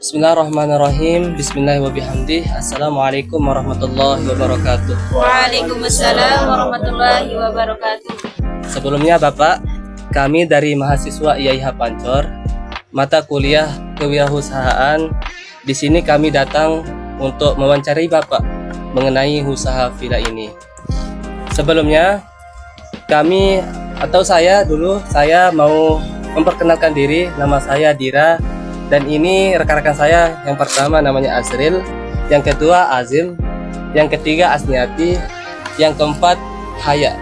Bismillahirrahmanirrahim. Bismillahirrahmanirrahim. Assalamualaikum warahmatullahi wabarakatuh. Waalaikumsalam warahmatullahi wabarakatuh. Sebelumnya Bapak, kami dari mahasiswa IAIH Pancor, mata kuliah kewirausahaan. Di sini kami datang untuk mewawancarai Bapak mengenai usaha villa ini. Sebelumnya, saya mau memperkenalkan diri. Nama saya Dira. Dan ini rekan-rekan saya, yang pertama namanya Azril, yang kedua Azim, yang ketiga Asniati, yang keempat Haya.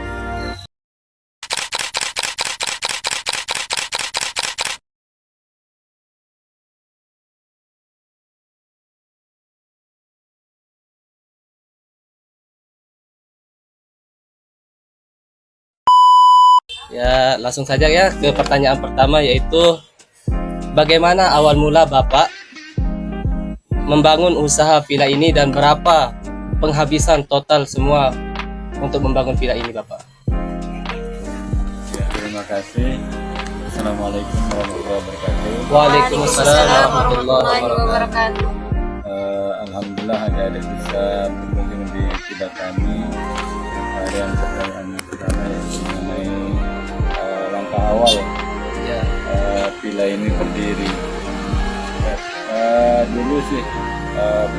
Ya, langsung saja ya ke pertanyaan pertama, yaitu bagaimana awal mula Bapak membangun usaha villa ini dan berapa penghabisan total semua untuk membangun villa ini Bapak? Ya, terima kasih. Assalamualaikum warahmatullahi wabarakatuh. Waalaikumsalam warahmatullahi wabarakatuh. Alhamdulillah adik-adik bisa berkunjung di villa kami. Yang pertanyaannya pertama yaitu mengenai langkah awal Ya. villa ini berdiri. Dulu sih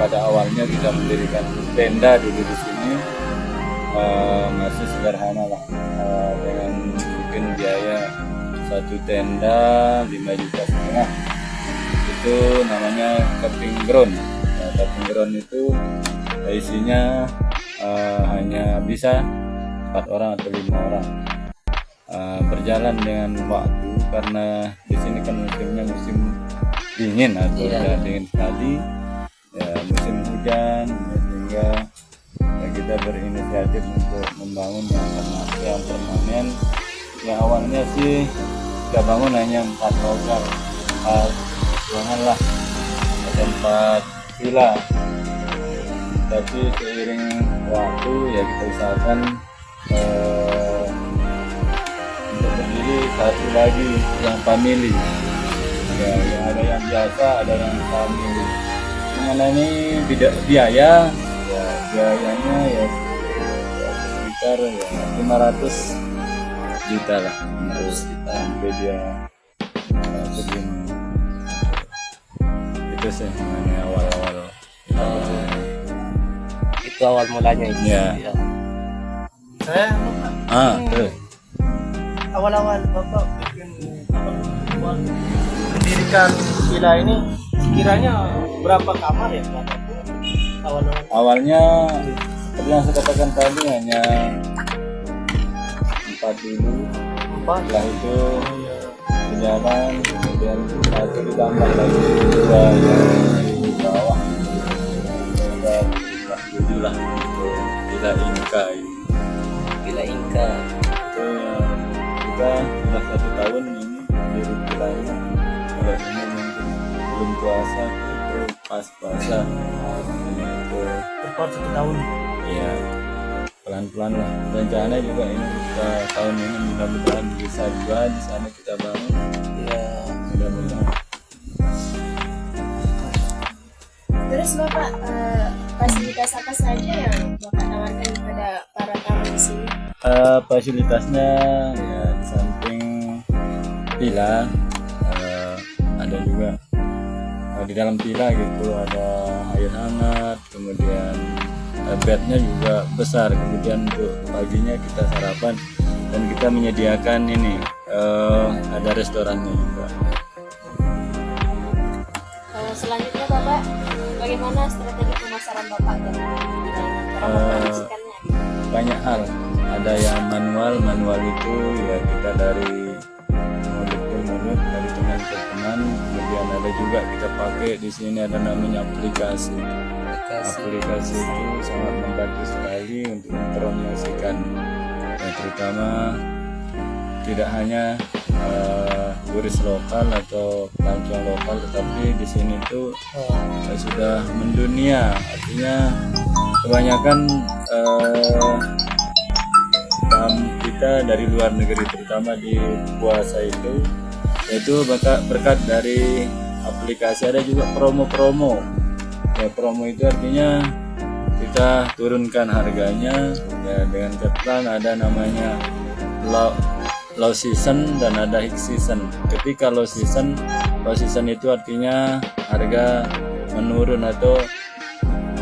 pada awalnya kita mendirikan tenda dulu di sini, masih sederhana lah, dengan mungkin biaya satu tenda 5,5 juta. Itu namanya camping ground. Nah, camping ground itu isinya hanya bisa 4 orang atau 5 orang. Berjalan dengan waktu, karena di sini kan musimnya musim dingin atau dingin sekali ya, musim hujan ya, sehingga ya, kita berinisiatif untuk membangun yang permanen. Yang awalnya sih kita bangun hanya 4 hotel, 4 ruangan lah, tempat villa. Tapi seiring waktu ya kita usahakan berdiri satu lagi yang family ya, yang ada yang biasa, ada yang family. Mengenai biaya ya, biayanya ya sekitar ya 500 juta lah untuk sampai dia begini. Itu sih mengenai awal-awal. Itu awal mulanya itu. Ya. Saya Tuh. awal-awal Bapak mendirikan villa ini sekiranya berapa kamar ya Bapak? Awal-awal Awalnya seperti yang saya katakan tadi hanya 4 dulu. 4. Setelah itu berjalan, kemudian satu ditambah lagi 2 yang di bawah, ada 7 lah untuk villa Inka ini. Villa Inka. Itu kita sudah 1 tahun ini di villa ini. Kalau ini mungkin belum puasa, itu pas puasa itu tepat 1 tahun. ya pelan-pelan lah. Rencana juga ini kita tahun ini mudah-mudahan bisa juga di sana kita bangun Ya. mudah-mudahan. Terus Bapak, fasilitas apa saja yang Bapak tawarkan kepada para tamu di sini? Fasilitasnya ya di samping villa ada juga di dalam villa gitu, ada air hangat, kemudian bednya juga besar, kemudian untuk paginya kita sarapan dan kita menyediakan ini ada restorannya juga. Selanjutnya Bapak, bagaimana strategi pemasaran Bapak dan cara mempromosikannya? Banyak hal, ada yang manual itu ya kita dari mulut ke mulut, dari teman ke teman, kemudian dan ada juga kita pakai di sini ada namanya aplikasi. Aplikasi itu sangat membantu sekali untuk mempromosikan, terutama tidak hanya turis lokal atau pelancong lokal, tetapi di sini tuh sudah mendunia. Artinya kebanyakan tamu kita dari luar negeri, terutama di puasa itu, yaitu berkat dari aplikasi. Ada juga promo-promo. Ya, promo itu artinya kita turunkan harganya ya, dengan catatan ada namanya low season dan ada high season. Ketika low season itu artinya harga menurun atau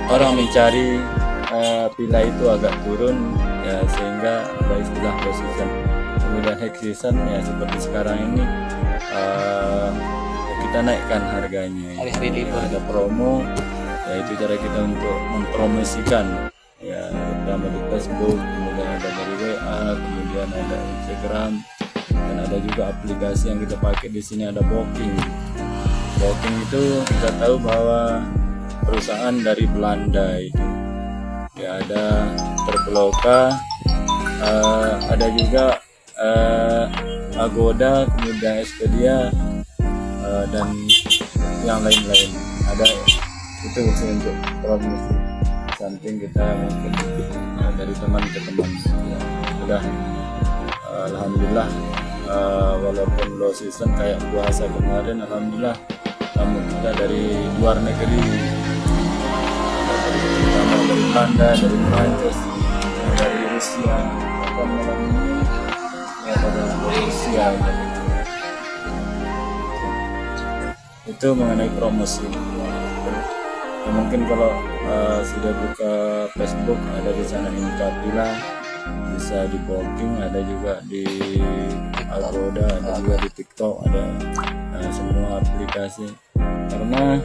orang mencari villa itu agak turun ya, sehingga ada istilah low season. Kemudian high season ya seperti sekarang ini kita naikkan harganya. Hari-hari libur ada promo, yaitu cara kita untuk mempromosikan ya, pertama di Facebook, kemudian ada dari WA, kemudian ada Instagram, dan ada juga aplikasi yang kita pakai di sini ada Booking. Booking itu kita tahu bahwa perusahaan dari Belanda itu ya, ada Traveloka, ada juga Agoda, kemudian Expedia, dan yang lain-lain. Ada itu untuk promosi, samping kita mungkin dari teman ke teman ya, sudah alhamdulillah, walaupun low season kayak puasa kemarin, alhamdulillah tamu kita dari luar negeri, terutama dari Belanda, dari Prancis, dari Rusia, bahkan malam ini ya, dari Rusia itu mengenai promosi. Ya, mungkin kalau sudah buka Facebook ada di sana Inka Villa, bisa di Booking, ada juga di Agoda, ada juga di TikTok, ada semua aplikasi. Karena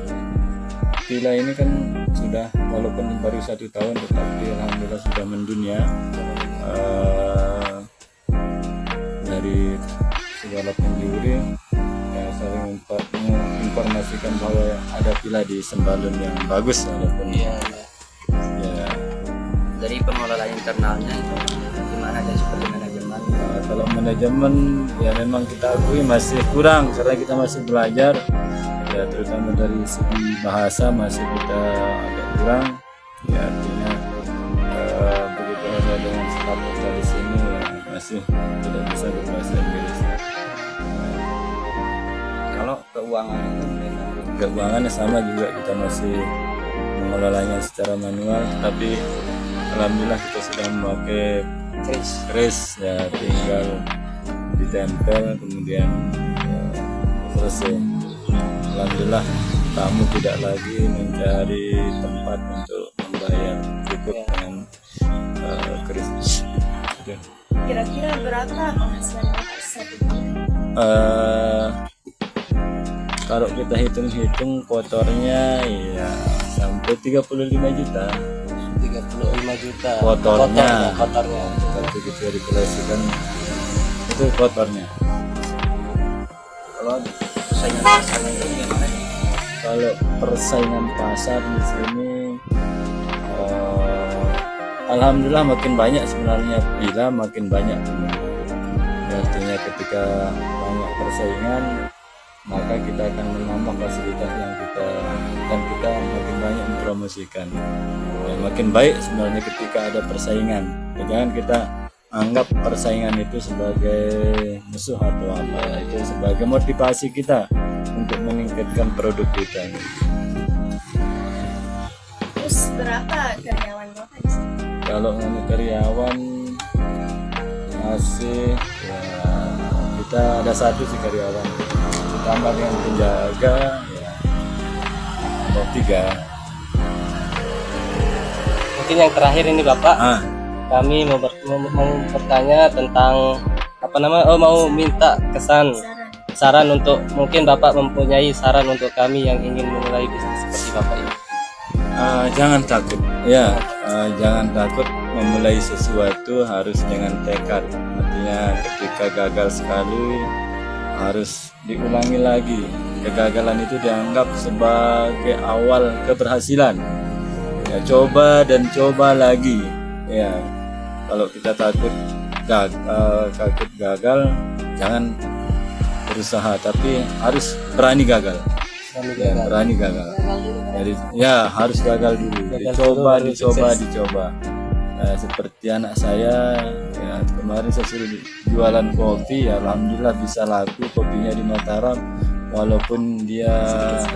villa ini kan sudah walaupun baru 1 tahun, tetapi alhamdulillah sudah mendunia dari segala penjuri. Saling menginformasikan bahwa ada villa di Sembalun yang bagus, walaupun ya. Dari pengelola internalnya itu gimana, dan seperti manajemen? Kalau manajemen ya memang kita akui masih kurang karena kita masih belajar ya, terutama dari segi bahasa masih kita agak kurang ya, artinya begitu ada dengan staf dari sini ya, masih tidak bisa berbahasa Inggris. Kalau keuangan itu Keuangannya sama juga, kita masih mengelolanya secara manual, tapi alhamdulillah kita sudah memakai kris ya, tinggal ditempel kemudian ya, selesai. Alhamdulillah tamu tidak lagi mencari tempat untuk membayar, cukup dengan kris. Kira-kira berapa penghasilan Bapak satu bulan? Kalau kita hitung-hitung kotornya ya sampai 35 juta. 35 juta Kotornya. kotornya. Kalau kita dikalkulasikan itu kotornya. kalau persaingan pasarnya itu gimana nih? Kalau persaingan pasar di sini alhamdulillah makin banyak sebenarnya villa, makin banyak. Artinya ketika banyak persaingan, maka kita akan menambah fasilitas yang kita makin banyak mempromosikan. Ya, makin baik sebenarnya ketika ada persaingan. Ya, jangan kita anggap persaingan itu sebagai musuh atau apa, itu sebagai motivasi kita untuk meningkatkan produk kita. Terus berapa karyawan Bapak di sini? Kalau untuk karyawan masih ya, kita ada 1 sih karyawan, ditambah dengan penjaga ya, ada 3. Mungkin yang terakhir ini Bapak, kami mau bertanya tentang mau minta saran untuk, mungkin Bapak mempunyai saran untuk kami yang ingin memulai bisnis seperti Bapak ini. Jangan takut ya, jangan takut memulai sesuatu, harus dengan tekad. Artinya ketika gagal sekali harus diulangi lagi. Kegagalan itu dianggap sebagai awal keberhasilan. Ya, coba dan coba lagi. Ya, kalau kita takut gagal, jangan berusaha, tapi harus berani gagal. Ya, berani gagal. Jadi, ya harus gagal dulu. Dicoba. Nah, seperti anak saya, ya, kemarin saya suruh jualan kopi, ya, alhamdulillah bisa laku kopinya di Mataram, walaupun dia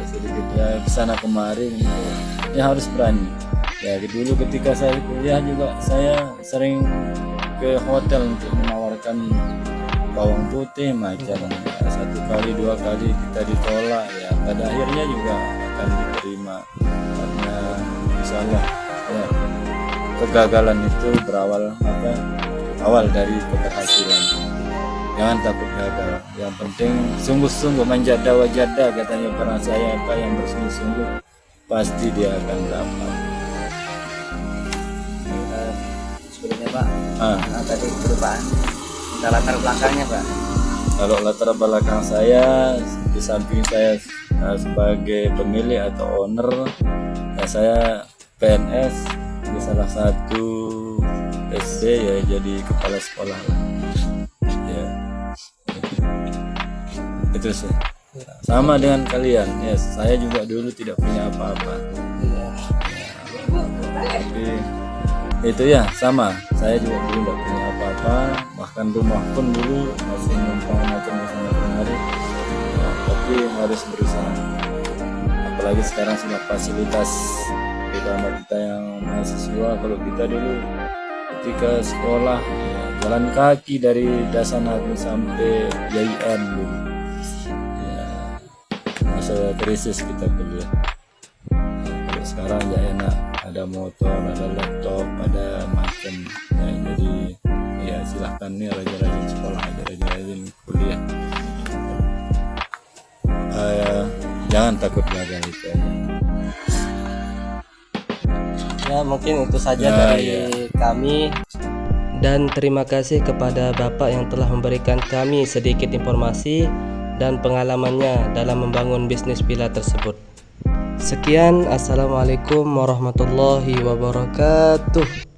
sedikit ya kesana kemarin. Ya harus berani. Ya dulu ketika saya kuliah juga saya sering ke hotel untuk menawarkan bawang putih macam, ya, 1 kali 2 kali kita ditolak, ya pada akhirnya juga akan diterima karena insyaallah ya, kegagalan itu awal dari keberhasilan. Jangan takut gagal, yang penting sungguh-sungguh manjada wajada katanya para saya, apa yang bersungguh-sungguh pasti dia akan dapat. Sebelumnya Pak, tadi kelupaan latar belakangnya Pak. Kalau latar belakang saya, di samping saya sebagai pemilik atau owner, ya saya PNS di salah satu SD, ya jadi kepala sekolah lah. Ya, itu sih. Sama dengan kalian, ya saya juga dulu tidak punya apa-apa. Ya, tapi itu ya sama, saya juga dulu tidak punya apa-apa, bahkan rumah pun dulu masih numpang macam-macam hari, ya, tapi harus berusaha. Apalagi sekarang sudah fasilitas, terutama kita yang mahasiswa. Kalau kita dulu ketika sekolah, ya, jalan kaki dari Dasan Agung sampai YIN dulu, ya, masa krisis kita kuliah. Kalau sekarang ya enak, ada motor, ada laptop, ada macam, ya, jadi ya silahkan nih rajin-rajin sekolah aja, rajin-rajin kuliah. Jangan takut gagal itu aja. Ya mungkin itu saja Ya, dari ya. kami, dan terima kasih kepada Bapak yang telah memberikan kami sedikit informasi dan pengalamannya dalam membangun bisnis villa tersebut. Sekian, assalamualaikum warahmatullahi wabarakatuh.